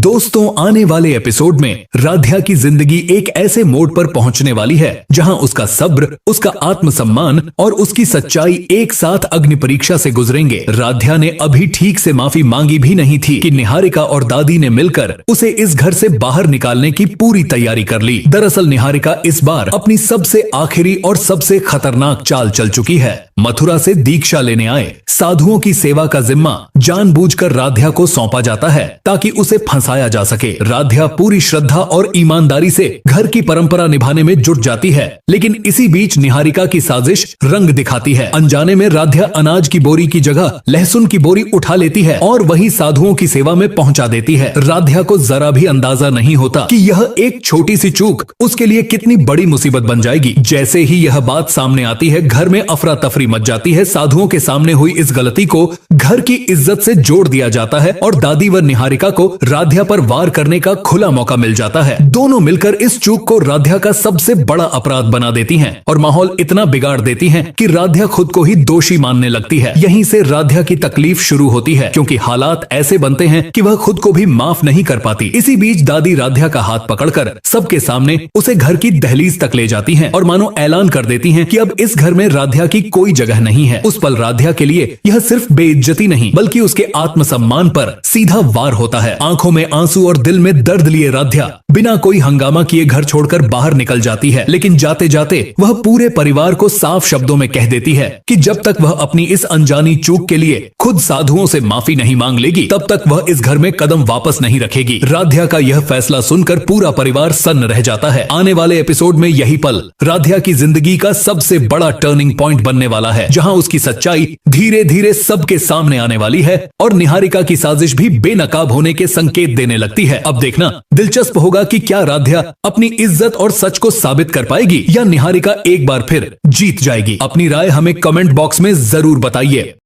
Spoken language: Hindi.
दोस्तों, आने वाले एपिसोड में राध्या की जिंदगी एक ऐसे मोड़ पर पहुंचने वाली है जहां उसका सब्र, उसका आत्मसम्मान और उसकी सच्चाई एक साथ अग्नि परीक्षा से गुजरेंगे। राध्या ने अभी ठीक से माफी मांगी भी नहीं थी कि निहारिका और दादी ने मिलकर उसे इस घर से बाहर निकालने की पूरी तैयारी कर ली। दरअसल निहारिका इस बार अपनी सबसे आखिरी और सबसे खतरनाक चाल चल चुकी है। मथुरा से दीक्षा लेने आए साधुओं की सेवा का जिम्मा जानबूझकर राध्या को सौंपा जाता है ताकि उसे फंसाया जा सके। राध्या पूरी श्रद्धा और ईमानदारी से घर की परंपरा निभाने में जुट जाती है, लेकिन इसी बीच निहारिका की साजिश रंग दिखाती है। अनजाने में राध्या अनाज की बोरी की जगह लहसुन की बोरी उठा लेती है और वही साधुओं की सेवा में पहुंचा देती है। राध्या को जरा भी अंदाजा नहीं होता कि यह एक छोटी सी चूक उसके लिए कितनी बड़ी मुसीबत बन जाएगी। जैसे ही यह बात सामने आती है, घर में अफरा तफरी मच जाती है। साधुओं के सामने हुई इस गलती को घर की इज्जत से जोड़ दिया जाता है और दादी व निहारिका को राध्या पर वार करने का खुला मौका मिल जाता है। दोनों मिलकर इस चूक को राध्या का सबसे बड़ा अपराध बना देती हैं और माहौल इतना बिगाड़ देती हैं कि राध्या खुद को ही दोषी मानने लगती है। यहीं से राध्या की तकलीफ शुरू होती है, क्योंकि हालात ऐसे बनते हैं कि वह खुद को भी माफ नहीं कर पाती। इसी बीच दादी राध्या का हाथ पकड़कर सबके सामने उसे घर की दहलीज तक ले जाती हैं और मानो ऐलान कर देती हैं कि अब इस घर में राध्या की कोई जगह नहीं है। उस पल राध्या के लिए यह सिर्फ बेइज्जती नहीं बल्कि उसके आत्मसम्मान पर सीधा वार होता है। आंखों में आंसू और दिल में दर्द लिए राध्या बिना कोई हंगामा किए घर छोड़कर बाहर निकल जाती है, लेकिन जाते जाते वह पूरे परिवार को साफ शब्दों में कह देती है कि जब तक वह अपनी इस अनजानी चूक के लिए खुद साधुओं से माफी नहीं मांग लेगी, तब तक वह इस घर में कदम वापस नहीं रखेगी। राध्या का यह फैसला सुनकर पूरा परिवार सन्न रह जाता है। आने वाले एपिसोड में यही पल राध्या की जिंदगी का सबसे बड़ा टर्निंग पॉइंट बनने वाला है, जहां उसकी सच्चाई धीरे धीरे सबके सामने आने वाली है और निहारिका की साजिश भी बेनकाब होने के संकेत देने लगती है। अब देखना दिलचस्प होगा कि क्या राध्या अपनी इज्जत और सच को साबित कर पाएगी या निहारिका एक बार फिर जीत जाएगी। अपनी राय हमें कमेंट बॉक्स में जरूर बताइए।